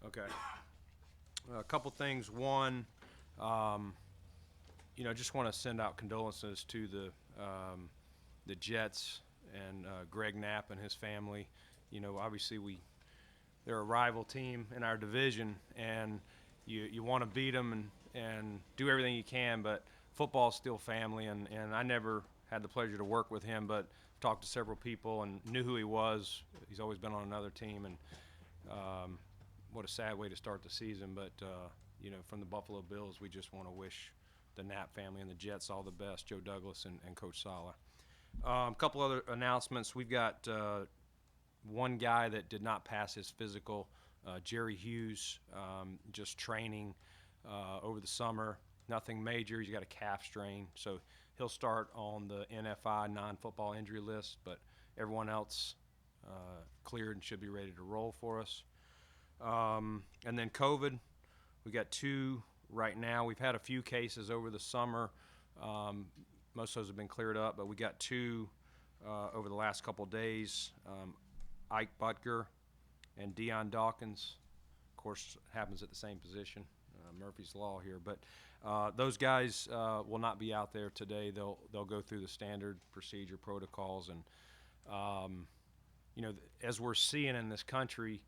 Okay. A couple things. One, um, just want to send out condolences to the Jets and Greg Knapp and his family. Obviously they're a rival team in our division, and you want to beat them and do everything you can, but football's still family, and I never had the pleasure to work with him, but talked to several people and knew who he was. He's always been on another team, and what a sad way to start the season. But from the Buffalo Bills, we just want to wish the Knapp family and the Jets all the best, Joe Douglas and Coach Sala. A couple other announcements. We've got one guy that did not pass his physical, Jerry Hughes, just training over the summer. Nothing major. He's got a calf strain, so he'll start on the NFI non-football injury list. But everyone else cleared and should be ready to roll for us. And then COVID, we got two right now. We've had a few cases over the summer. Most of those have been cleared up, but we got two over the last couple of days. Ike Butker and Deion Dawkins. Of course, happens at the same position. Murphy's Law here, but those guys will not be out there today. They'll go through the standard procedure protocols, and as we're seeing in this country,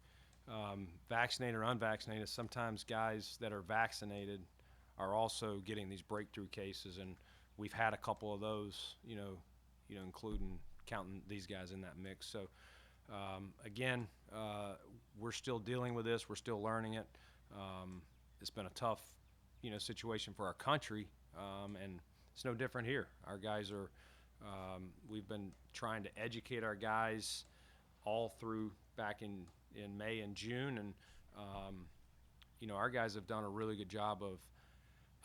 vaccinated or unvaccinated, sometimes guys that are vaccinated are also getting these breakthrough cases, and we've had a couple of those, including counting these guys in that mix. So again, we're still dealing with this. We're still learning it. It's been a tough, situation for our country, and it's no different here. Our guys are. We've been trying to educate our guys all through back in May and June, and our guys have done a really good job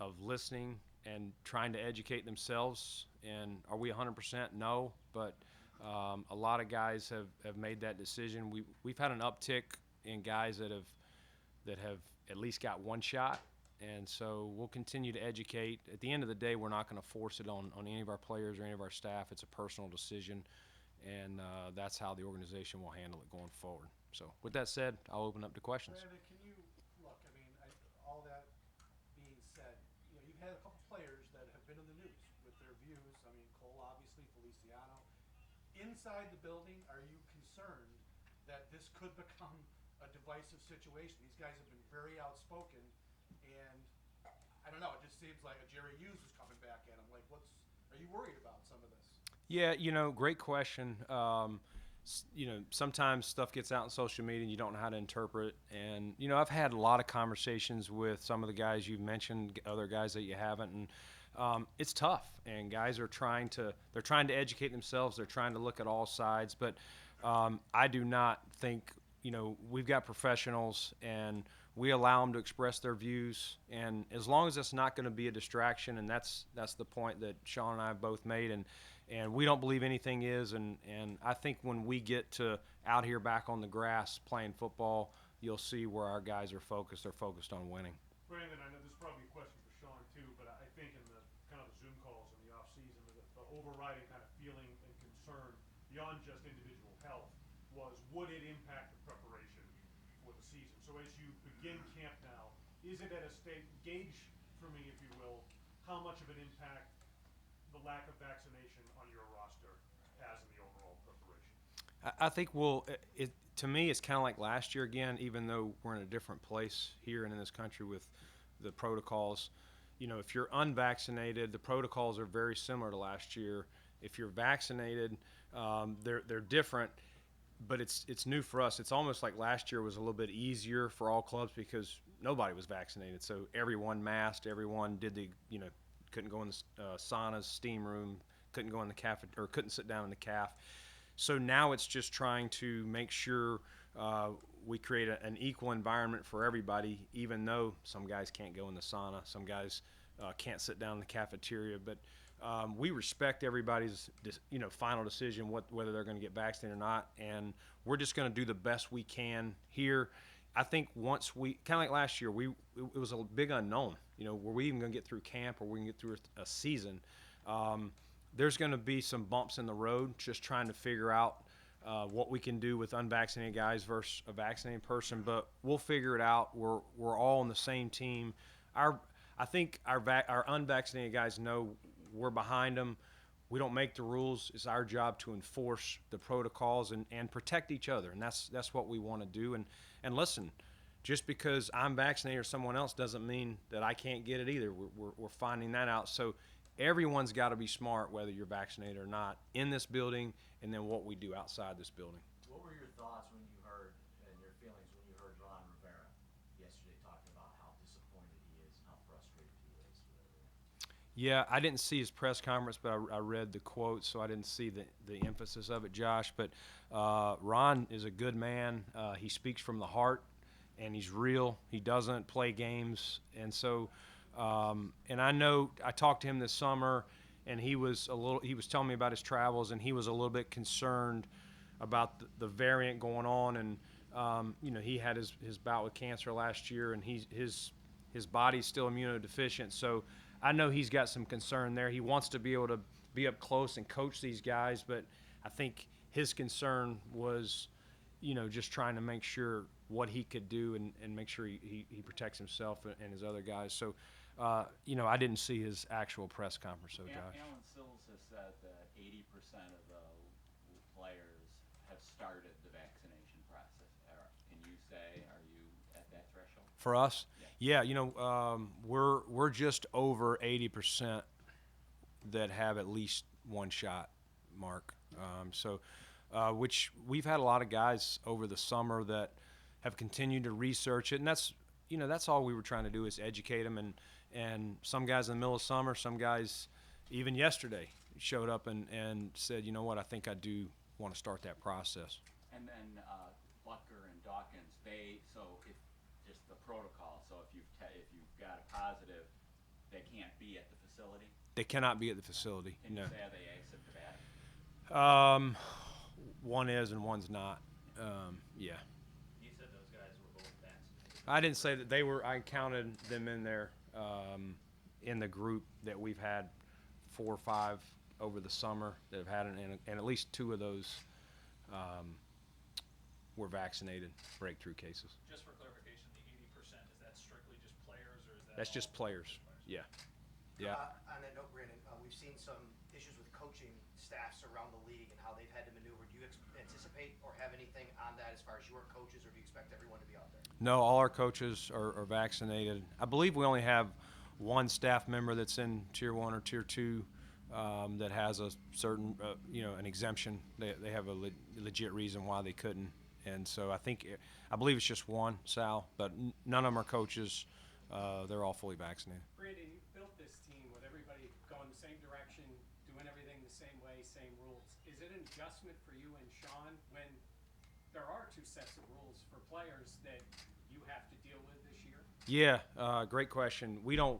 of listening and trying to educate themselves. And are we 100%? No, but a lot of guys have made that decision. We've had an uptick in guys that have at least got one shot, and so we'll continue to educate. At the end of the day, we're not going to force it on any of our players or any of our staff. It's a personal decision, and that's how the organization will handle it going forward. So with that said, I'll open up to questions. Brandon, can you look? I mean, all that being said, you've had a couple players that have been in the news with their views. I mean, Cole, obviously, Feliciano. Inside the building, are you concerned that this could become a divisive situation? These guys have been very outspoken, and I don't know. It just seems like a Jerry Hughes is coming back at him. Like, are you worried about some of this? Yeah, great question. Sometimes stuff gets out in social media and you don't know how to interpret. And, I've had a lot of conversations with some of the guys you've mentioned, other guys that you haven't. And it's tough. And guys are they're trying to educate themselves. They're trying to look at all sides. But I do not think, we've got professionals and we allow them to express their views. And as long as it's not going to be a distraction, and that's the point that Sean and I have both made. And we don't believe anything is, and I think when we get to out here back on the grass playing football, you'll see where our guys are focused. They're focused on winning. Brandon, I know this is probably a question for Sean too, but I think in the kind of the Zoom calls in the off season, the overriding kind of feeling and concern beyond just individual health was, would it impact the preparation for the season? So as you begin camp now, is it at a state gauge for me, if you will, how much of an impact the lack of vaccination on your roster has in the overall preparation? I think to me, it's kind of like last year again, even though we're in a different place here and in this country with the protocols. If you're unvaccinated, the protocols are very similar to last year. If you're vaccinated, they're different, but it's new for us. It's almost like last year was a little bit easier for all clubs because nobody was vaccinated. So everyone masked, everyone did couldn't go in the saunas, steam room, couldn't go in the cafe, or couldn't sit down in the caf. So now it's just trying to make sure we create an equal environment for everybody, even though some guys can't go in the sauna, some guys can't sit down in the cafeteria. But we respect everybody's final decision whether they're going to get vaccinated or not, and we're just going to do the best we can here. I think once we kind of like last year, it was a big unknown. Were we even going to get through camp, or we can get through a season? There's going to be some bumps in the road, just trying to figure out what we can do with unvaccinated guys versus a vaccinated person, but we'll figure it out. We're all on the same team. I think our unvaccinated guys know we're behind them. We don't make the rules. It's our job to enforce the protocols and protect each other, and that's what we want to do. And listen, just because I'm vaccinated or someone else doesn't mean that I can't get it either. We're finding that out. So everyone's got to be smart, whether you're vaccinated or not, in this building, and then what we do outside this building. What were your thoughts when you heard, and your feelings when you heard Ron Rivera yesterday talking about how disappointed he is and how frustrated he is with everything? Yeah, I didn't see his press conference, but I read the quote, so I didn't see the emphasis of it, Josh. But Ron is a good man. He speaks from the heart, and he's real. He doesn't play games. And so, and I know I talked to him this summer, and he was telling me about his travels, and he was a little bit concerned about the variant going on. And, he had his bout with cancer last year, and his body's still immunodeficient. So I know he's got some concern there. He wants to be able to be up close and coach these guys, but I think his concern was, just trying to make sure what he could do and make sure he protects himself and his other guys. So, I didn't see his actual press conference, so Josh. Alan Sills has said that 80% of the players have started the vaccination process. Can you say, are you at that threshold? For us? Yeah, we're just over 80% that have at least one shot, Mark. Which we've had a lot of guys over the summer that have continued to research it, and that's all we were trying to do is educate them. And some guys in the middle of summer, some guys even yesterday showed up and said, you know what, I think I do want to start that process. And then Butker and Dawkins, if just the protocol. So if you've got a positive, they can't be at the facility. They cannot be at the facility. Can No. you say are they asymptomatic? One is and one's not. Yeah. You said those guys were both vaccinated. I didn't say that they were. I counted them in there in the group that we've had 4 or 5 over the summer that have had it, and at least 2 of those were vaccinated breakthrough cases. Just for clarification, the 80%, is that strictly just players, or is that That's all just players. Yeah. Yeah. On that note, Brandon, we've seen some issues with coaching staffs around the league and how they've had to maneuver. Do you anticipate or have anything on that as far as your coaches, or do you expect everyone to be out there? No, all our coaches are vaccinated. I believe we only have one staff member that's in Tier 1 or Tier 2 that has a certain, an exemption. They have a legit reason why they couldn't. And so I believe it's just one, Sal, but none of them are coaches. They're all fully vaccinated. Brandon, you built this team with everybody going the same direction, doing everything the same way, same rules. Is it an adjustment for you and Sean when there are 2 sets of rules for players that you have to deal with this year? Yeah, great question. We don't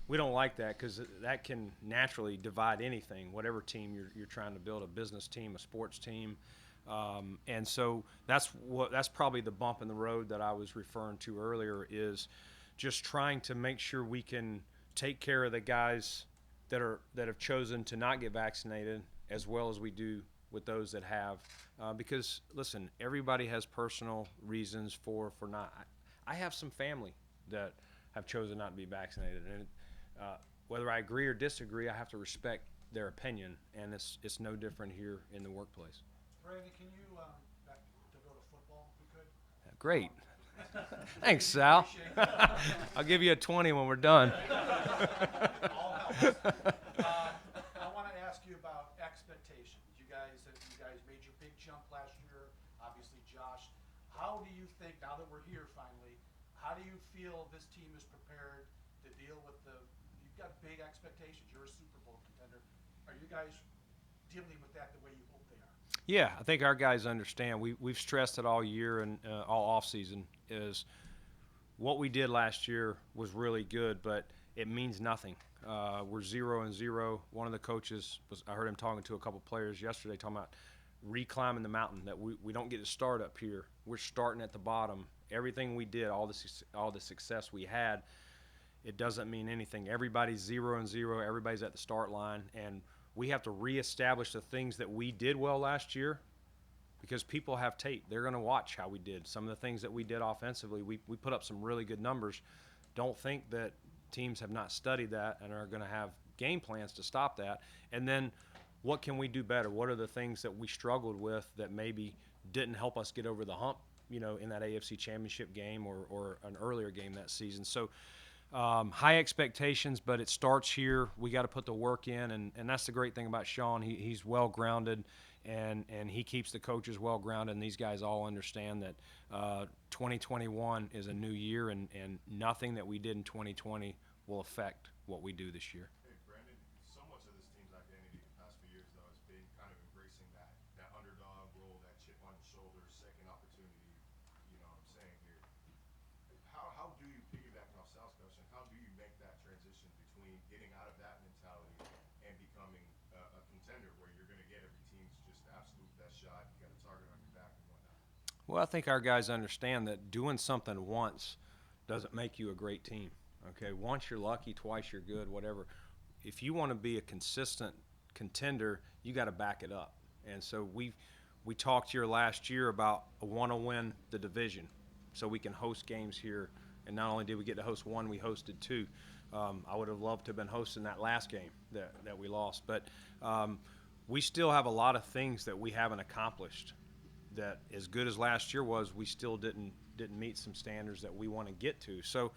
like that because that can naturally divide anything, whatever team you're trying to build, a business team, a sports team. And so that's probably the bump in the road that I was referring to earlier, is just trying to make sure we can take care of the guys that have chosen to not get vaccinated as well as we do with those that have. Because listen, everybody has personal reasons for not. I have some family that have chosen not to be vaccinated, and whether I agree or disagree, I have to respect their opinion, and it's no different here in the workplace. Brandon, can you back to go to football if we could? Great. Thanks, Sal. I'll give you a 20 when we're done. All helps. I want to ask you about expectations. You guys made your big jump last year. Obviously, Josh, how do you think, now that we're here finally, how do you feel this team is prepared to deal with you've got big expectations. You're a Super Bowl contender. Are you guys dealing with that the way you hope they are? Yeah, I think our guys understand. We've stressed it all year and all off season is what we did last year was really good, but it means nothing. We're 0-0. One of the coaches I heard him talking to a couple players yesterday, talking about reclimbing the mountain, that we don't get to start up here. We're starting at the bottom. Everything we did, all the success we had, it doesn't mean anything. Everybody's 0-0. Everybody's at the start line, and we have to reestablish the things that we did well last year because people have tape. They're going to watch how we did. Some of the things that we did offensively, we put up some really good numbers. Don't think that teams have not studied that and are going to have game plans to stop that. And then what can we do better? What are the things that we struggled with that maybe didn't help us get over the hump, in that AFC Championship game or an earlier game that season? So high expectations, but it starts here. We got to put the work in, and that's the great thing about Sean. He's well-grounded, and he keeps the coaches well-grounded, and these guys all understand that 2021 is a new year, and nothing that we did in 2020 will affect what we do this year. Hey, Brandon, so much of this team's identity the past few years, though, has been kind of embracing that underdog role, that chip on your shoulder, second opportunity, you know what I'm saying here. How do you, piggybacking off Sal's question, how do you make that transition between getting out of that mentality and becoming a contender where you're going to get every team's just absolute best shot, you got a target on your back and whatnot? Well, I think our guys understand that doing something once doesn't make you a great team. Okay, once you're lucky, twice you're good, whatever. If you want to be a consistent contender, you got to back it up. And so we talked here last year about want to win the division, so we can host games here. And not only did we get to host one, we hosted two. I would have loved to have been hosting that last game that we lost, but we still have a lot of things that we haven't accomplished. That as good as last year was, we still didn't meet some standards that we want to get to. So,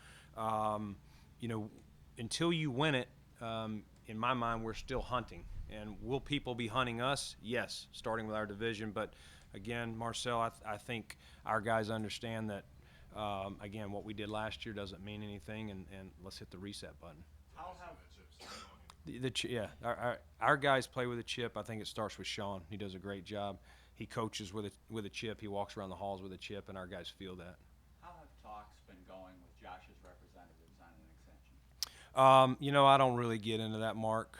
until you win it, in my mind, we're still hunting. And will people be hunting us? Yes, starting with our division. But again, Marcel, I think our guys understand that. Again, what we did last year doesn't mean anything, and let's hit the reset button. How have Our guys play with a chip. I think it starts with Sean. He does a great job. He coaches with a chip. He walks around the halls with a chip, and our guys feel that. how have talks been going with Josh's representatives on an extension? I don't really get into that, Mark.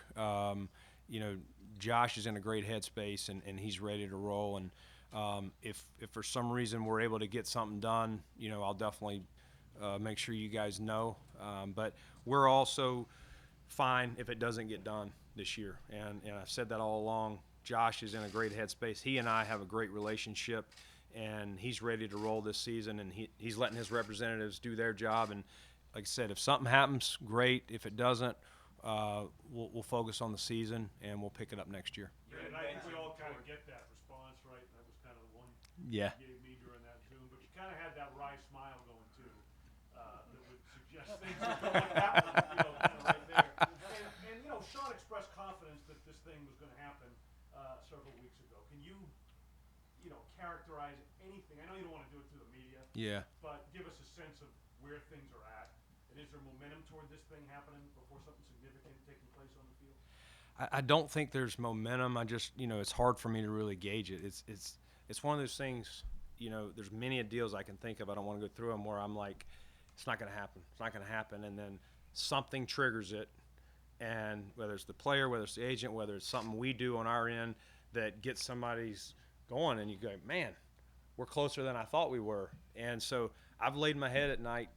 Josh is in a great headspace, and he's ready to roll. And if for some reason we're able to get something done, I'll definitely make sure you guys know. But we're also fine if it doesn't get done this year. And I've said that all along. Josh is in a great headspace. He and I have a great relationship, and he's ready to roll this season, and he's letting his representatives do their job. And like I said, if something happens, great. If it doesn't, we'll focus on the season, and we'll pick it up next year. And I think we all kind of get that response, right? And that was kind of the one Yeah. you gave me during that Zoom. But you kind of had that wry smile going too, that would suggest things would go like that one, kind of right there. And Sean expressed confidence that this thing was going to happen several weeks ago. Can you, characterize anything? I know you don't want to do it through the media. Yeah. But give us a sense of where things are at. And is there momentum toward this thing happening before something significant taking place on the field? I don't think there's momentum. I just, it's hard for me to really gauge it. It's one of those things, there's many deals I can think of. I don't want to go through them where I'm like, it's not going to happen. It's not going to happen. And then something triggers it. And whether it's the player, whether it's the agent, whether it's something we do on our end that gets somebody's going, and you go, man, we're closer than I thought we were. And so I've laid my head at night,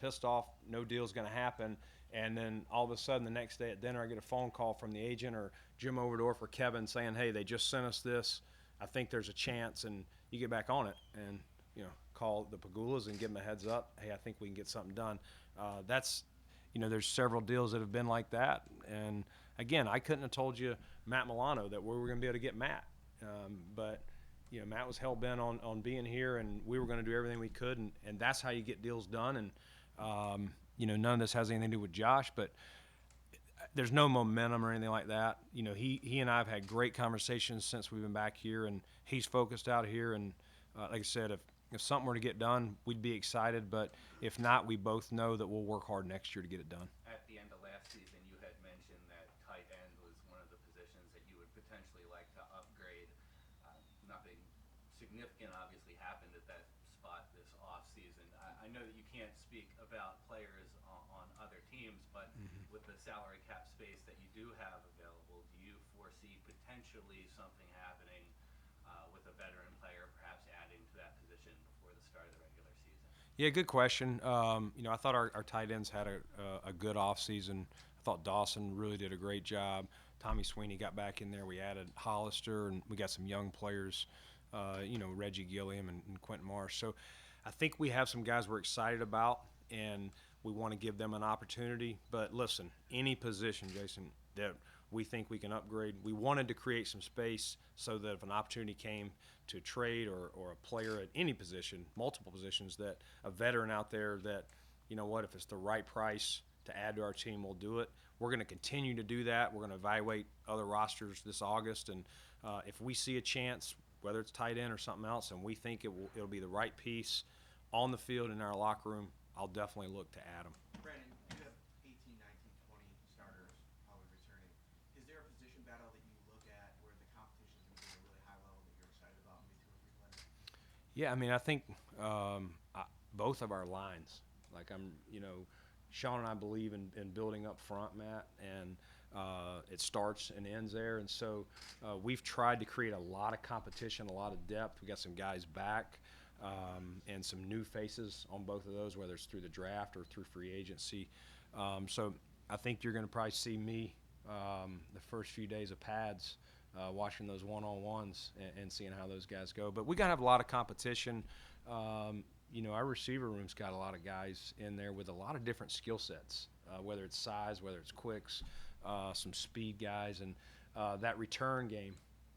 pissed off, no deal's going to happen. And then all of a sudden the next day at dinner, I get a phone call from the agent or Jim Overdorf or Kevin saying, hey, they just sent us this. I think there's a chance. And you get back on it and, call the Pagulas and give them a heads up. Hey, I think we can get something done. There's several deals that have been like that. And again, I couldn't have told you Matt Milano that we were going to be able to get Matt. But Matt was hell-bent on being here, and we were going to do everything we could, and that's how you get deals done. And, none of this has anything to do with Josh, but there's no momentum or anything like that. He and I have had great conversations since we've been back here, and he's focused out here. And like I said, if something were to get done, we'd be excited. But if not, we both know that we'll work hard next year to get it done. At the end of last season, you had mentioned that tight end was one of the positions that you would potentially like to upgrade. Nothing significant obviously happened at that spot this offseason. I know that you can't speak about players on other teams, but with the salary cap space that you do have available, do you foresee potentially something happening with a veteran player, perhaps adding to that position before the start of the regular season? Yeah, good question. I thought our tight ends had a good offseason. I thought Dawson really did a great job. Tommy Sweeney got back in there. We added Hollister, and we got some young players Reggie Gilliam and Quentin Marsh. So I think we have some guys we're excited about, and we want to give them an opportunity. But listen, any position, Jason, that we think we can upgrade, we wanted to create some space so that if an opportunity came to trade or a player at any position, multiple positions, that a veteran out there that, if it's the right price to add to our team, we'll do it. We're going to continue to do that. We're going to evaluate other rosters this August, and if we see a chance, whether it's tight end or something else, and we think it'll be the right piece on the field in our locker room, I'll definitely look to add them. Brandon, you have 18, 19, 20 starters probably returning. Is there a position battle that you look at where the competition is going to be at a really high level that you're excited about, maybe 2 or 3 players? Yeah, I mean, I think both of our lines. Like Sean and I believe in building up front, Matt, and it starts and ends there. And so we've tried to create a lot of competition, a lot of depth. We got some guys back and some new faces on both of those, whether it's through the draft or through free agency. So I think you're going to probably see me the first few days of pads watching those one-on-ones and seeing how those guys go. But we got to have a lot of competition. Our receiver room's got a lot of guys in there with a lot of different skill sets, whether it's size, whether it's quicks, some speed guys, and that return game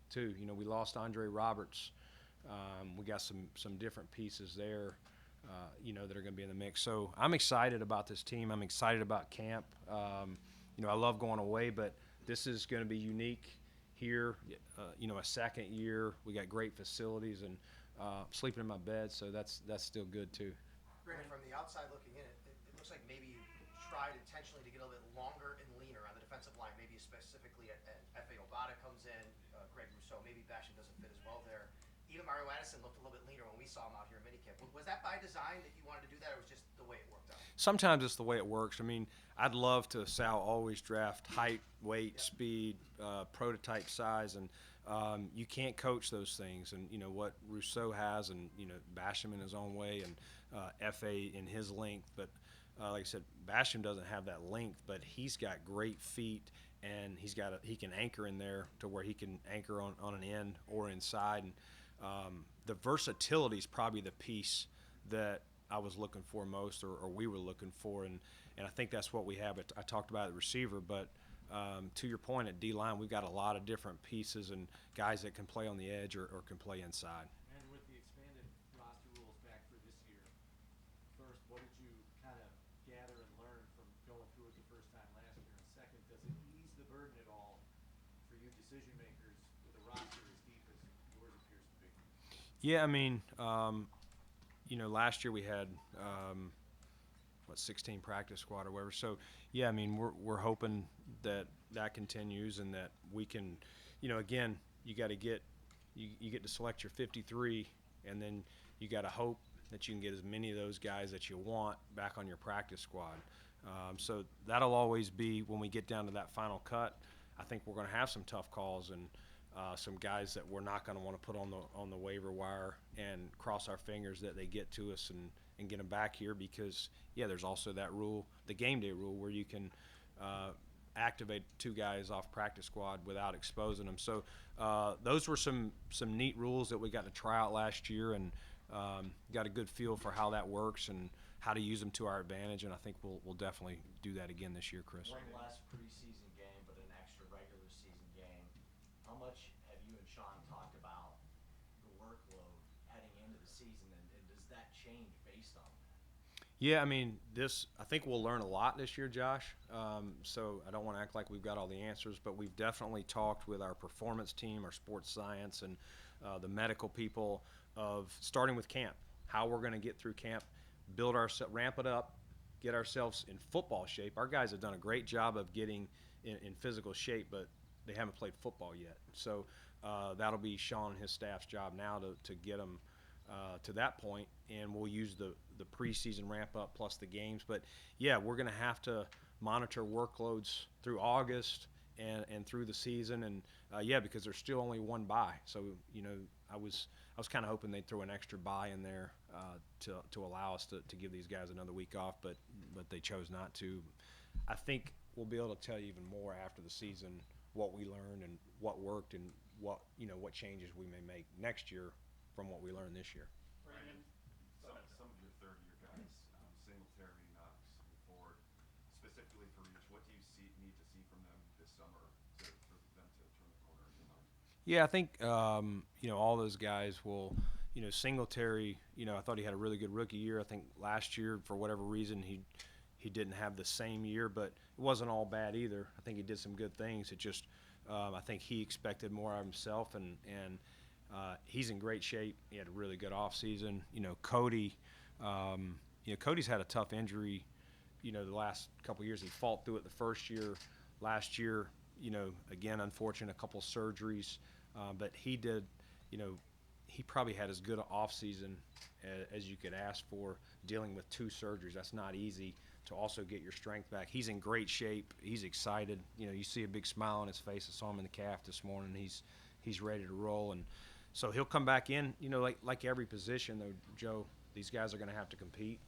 too. We lost Andre Roberts. We got some different pieces there, that are going to be in the mix. So I'm excited about this team. I'm excited about camp. I love going away, but this is going to be unique here. A second year. We got great facilities and sleeping in my bed, so that's still good too. Brandon, from the outside looking in, it looks like maybe you tried intentionally to get a little bit longer and leaner on the defensive line, maybe specifically at F.A. Obata comes in, Greg Rousseau, maybe Basham doesn't fit as well there. Even Mario Addison looked a little bit leaner when we saw him out here in minicamp. Was that by design that you wanted to do that, or was it just the way it worked out? Sometimes it's the way it works. I mean, I'd love to, Sal, always draft height, weight, speed, prototype size, and you can't coach those things. And what Rousseau has, and Basham in his own way, and F.A. in his length. But like I said, Basham doesn't have that length, but he's got great feet, and he can anchor in there to where he can anchor on an end or inside. And the versatility is probably the piece that I was looking for most, or we were looking for, and I think that's what we have. I talked about the receiver, but to your point at D-line, we've got a lot of different pieces and guys that can play on the edge or can play inside. And with the expanded roster rules back for this year, first, what did you kind of gather and learn from going through it the first time last year? And second, does it ease the burden at all for you decision makers with a roster as deep as yours appears to be? Yeah, I mean, last year we had 16 practice squad or whatever. So yeah, I mean, we're hoping that continues and that we can, again, you got to get to select your 53, and then you got to hope that you can get as many of those guys that you want back on your practice squad. So that'll always be when we get down to that final cut. I think we're going to have some tough calls and some guys that we're not going to want to put on the waiver wire and cross our fingers that they get to us and get them back here, because there's also that rule, the game day rule, where you can activate 2 guys off practice squad without exposing them. So those were some neat rules that we got to try out last year, and got a good feel for how that works and how to use them to our advantage. And I think we'll definitely do that again this year, Chris. One last preseason game, but an extra regular season game. How much have you and Sean talked about the workload heading into the season, and does that change based on that? Yeah, I mean, I think we'll learn a lot this year, Josh. So I don't want to act like we've got all the answers, but we've definitely talked with our performance team, our sports science, and the medical people of starting with camp, how we're going to get through camp, ramp it up, get ourselves in football shape. Our guys have done a great job of getting in physical shape, but they haven't played football yet. So that'll be Sean and his staff's job now to get them to that point, and we'll use the preseason ramp up plus the games. But yeah, we're going to have to monitor workloads through August and through the season, and because there's still only one bye. So I was kind of hoping they'd throw an extra bye in there to allow us to give these guys another week off, but they chose not to. I think we'll be able to tell you even more after the season what we learned and what worked and what changes we may make next year from what we learned this year. Brandon, go ahead. Some of your third-year guys, Singletary, Knox, and Ford, specifically for each, what do you need to see from them this summer for them to turn the corner in your mind? Yeah, I think all those guys will. Singletary. I thought he had a really good rookie year. I think last year, for whatever reason, he didn't have the same year, but it wasn't all bad either. I think he did some good things. It just I think he expected more of himself, and he's in great shape. He had a really good offseason. Cody. Cody's had a tough injury. The last couple of years, he fought through it the first year. Last year, again, unfortunate, a couple surgeries, but he did. He probably had as good an offseason as you could ask for, dealing with 2 surgeries. That's not easy to also get your strength back. He's in great shape. He's excited. You see a big smile on his face. I saw him in the calf this morning. He's ready to roll, and so he'll come back in. Like every position, though, Joe, these guys are going to have to compete.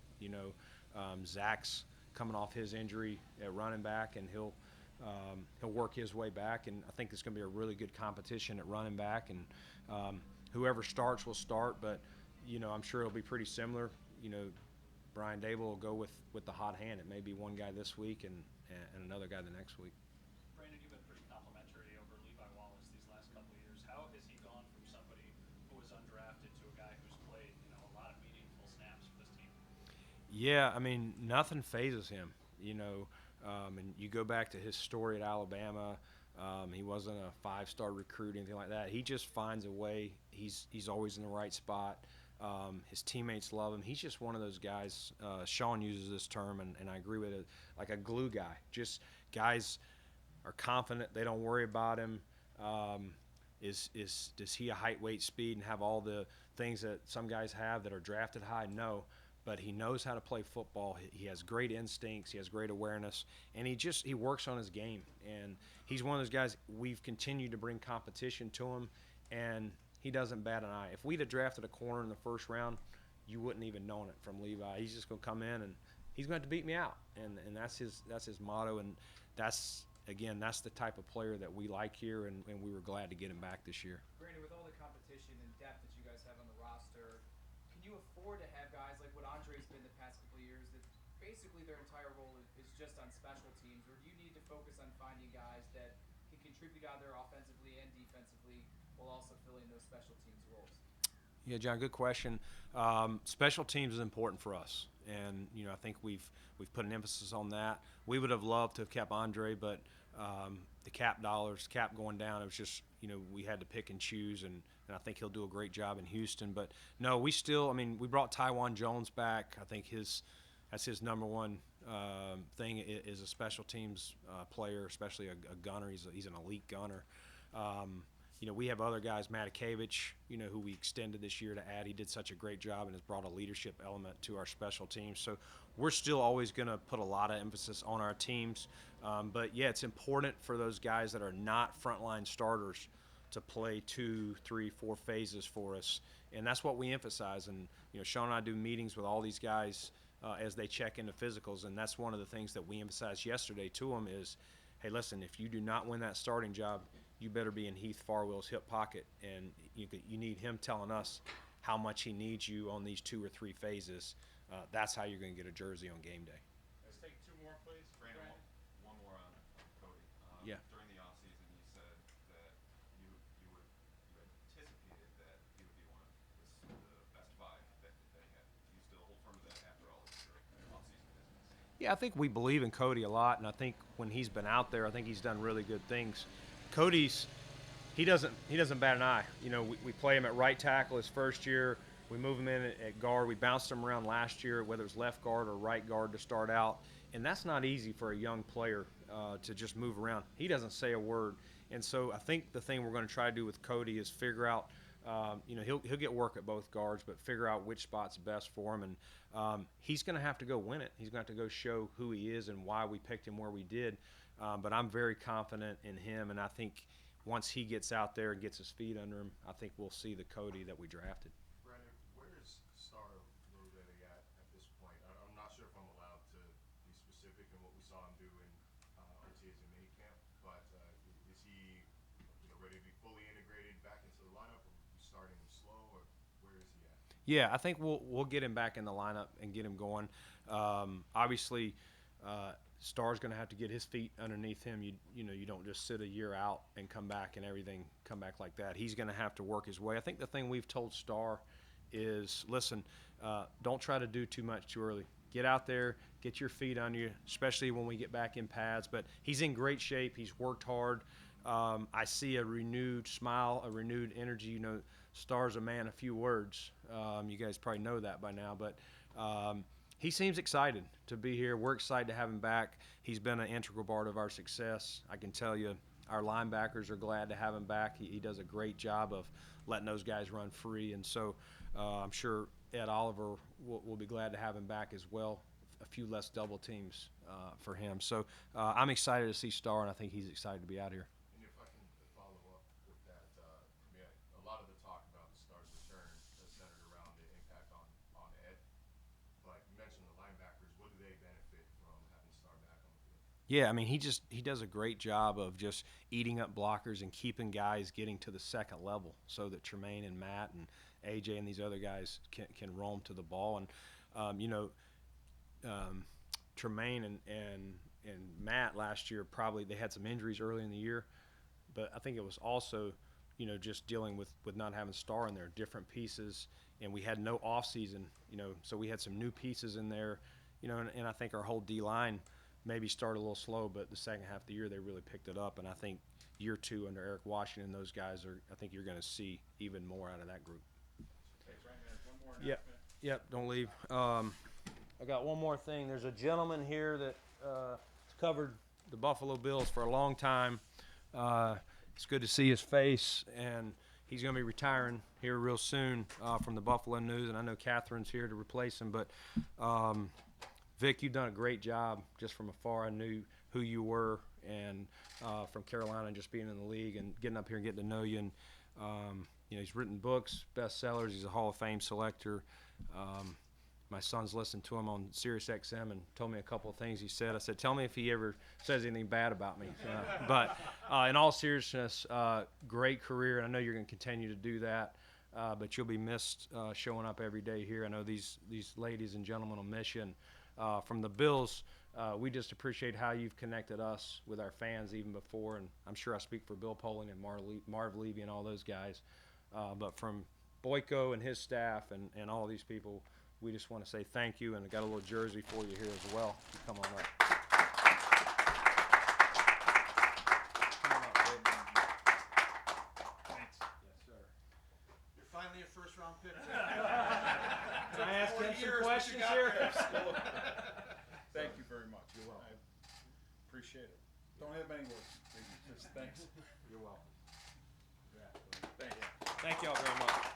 Zach's coming off his injury at running back, and he'll work his way back, and I think it's going to be a really good competition at running back, and whoever starts will start, but I'm sure it'll be pretty similar. Brian Dable will go with the hot hand. It may be one guy this week and another guy the next week. Brandon, you've been pretty complimentary over Levi Wallace these last couple of years. How has he gone from somebody who was undrafted to a guy who's played, a lot of meaningful snaps for this team? Yeah, I mean, nothing phases him, and you go back to his story at Alabama. He wasn't a 5-star recruit, anything like that. He just finds a way. He's always in the right spot. His teammates love him. He's just one of those guys. Sean uses this term, and I agree with it, like a glue guy. Just guys are confident. They don't worry about him. Does he a height, weight, speed, and have all the things that some guys have that are drafted high? No. But he knows how to play football. He has great instincts. He has great awareness, and he works on his game. And he's one of those guys. We've continued to bring competition to him, and he doesn't bat an eye. If we'd have drafted a corner in the first round, you wouldn't even known it from Levi. He's just going to come in and he's going to beat me out, and that's his motto. And that's the type of player that we like here, and we were glad to get him back this year. Brandon, with all the competition and depth that you guys have on the roster, can you afford to have guys like what Andre's been the past couple of years that basically their entire role is just on special teams, or do you need to focus on finding guys that can contribute either offensively and defensively while also filling those special teams roles? Yeah, John, good question. Special teams is important for us, and I think we've put an emphasis on that. We would have loved to have kept Andre, but the cap going down, it was just we had to pick and choose, and I think he'll do a great job in Houston. But no, we brought Tywan Jones back. I think that's his number one thing is a special teams player, especially a gunner. He's an elite gunner. We have other guys, Matakevich, who we extended this year to add. He did such a great job and has brought a leadership element to our special teams. So we're still always going to put a lot of emphasis on our teams. But, yeah, it's important for those guys that are not frontline starters to play 2, 3, 4 phases for us. And that's what we emphasize. And, Sean and I do meetings with all these guys as they check into physicals. And that's one of the things that we emphasized yesterday to them is, hey, listen, if you do not win that starting job, you better be in Heath Farwell's hip pocket, and you need him telling us how much he needs you on these 2 or 3 phases. That's how you're going to get a jersey on game day. Let's take 2 more, please. Brandon, one more on Cody. Yeah. During the offseason, you said that you anticipated that he would be one of the best 5 that he had. Do you still hold firm to that after all of your offseason visits? Yeah, I think we believe in Cody a lot, and I think when he's been out there, I think he's done really good things. He doesn't bat an eye. We play him at right tackle his first year. We move him in at guard. We bounced him around last year, whether it's left guard or right guard to start out. And that's not easy for a young player to just move around. He doesn't say a word. And so I think the thing we're going to try to do with Cody is figure out, he'll get work at both guards, but figure out which spot's best for him. And he's going to have to go win it. He's going to have to go show who he is and why we picked him where we did. But I'm very confident in him, and I think once he gets out there and gets his feet under him, I think we'll see the Cody that we drafted. Brandon, where is Star Lottery at this point? I'm not sure if I'm allowed to be specific in what we saw him do in OTAs and minicamp, but is he ready to be fully integrated back into the lineup, or are we starting him slow, or Yeah, I think we'll get him back in the lineup and get him going. Obviously, Starr's going to have to get his feet underneath him. You know, you don't just sit a year out and come back and everything come back like that. He's going to have to work his way. I think the thing we've told Starr is, listen, don't try to do too much too early. Get out there, get your feet on you, especially when we get back in pads. But he's in great shape. He's worked hard. I see a renewed smile, a renewed energy. You know, Starr's a man of few words. You guys probably know that by now, but he seems excited to be here. We're excited to have him back. He's been an integral part of our success. I can tell you our linebackers are glad to have him back. He does a great job of letting those guys run free, and so I'm sure Ed Oliver will be glad to have him back as well. A few less double teams for him. So I'm excited to see Starr, and I think he's excited to be out here. And if I can follow up with that, I mean, a lot of the talk about the Star's return is centered around the impact on Ed. But you mentioned the linebackers. What do they benefit from having Star back on the field? Yeah, I mean, he does a great job of just eating up blockers and keeping guys getting to the second level so that Tremaine and Matt and AJ and these other guys can roam to the ball. And, you know, Tremaine and Matt last year, probably they had some injuries early in the year, but I think it was also, you know, just dealing with not having Star in there, different pieces, and we had no offseason, you know, so we had some new pieces in there, you know, and I think our whole D-line maybe started a little slow, but the second half of the year they really picked it up, and I think year two under Eric Washington, those guys are, I think you're going to see even more out of that group. Hey, Brandon, there's one more Yep, announcement. yep, don't leave. I got one more thing. There's a gentleman here that has covered the Buffalo Bills for a long time. It's good to see his face, and he's going to be retiring here real soon from the Buffalo News, and I know Catherine's here to replace him. But, Vic, you've done a great job just from afar. I knew who you were, and from Carolina and just being in the league and getting up here and getting to know you. And, you know, he's written books, bestsellers. He's a Hall of Fame selector. My son's listened to him on Sirius XM and told me a couple of things he said. I said, tell me if he ever says anything bad about me. But in all seriousness, great career, and I know you're going to continue to do that. But you'll be missed showing up every day here. I know these ladies and gentlemen will miss you. And from the Bills, we just appreciate how you've connected us with our fans even before. And I'm sure I speak for Bill Poling and Marv Levy and all those guys. But from Boyko and his staff and all these people, we just want to say thank you, and I got a little jersey for you here as well. You come on up. Come on up, baby. Thanks. Yes, sir. You're finally a first-round pick. Can I ask him some questions here? Thank you very much. You're welcome. I appreciate it. Don't have many words. Just thanks. You're welcome. Thank you. Thank y'all very much.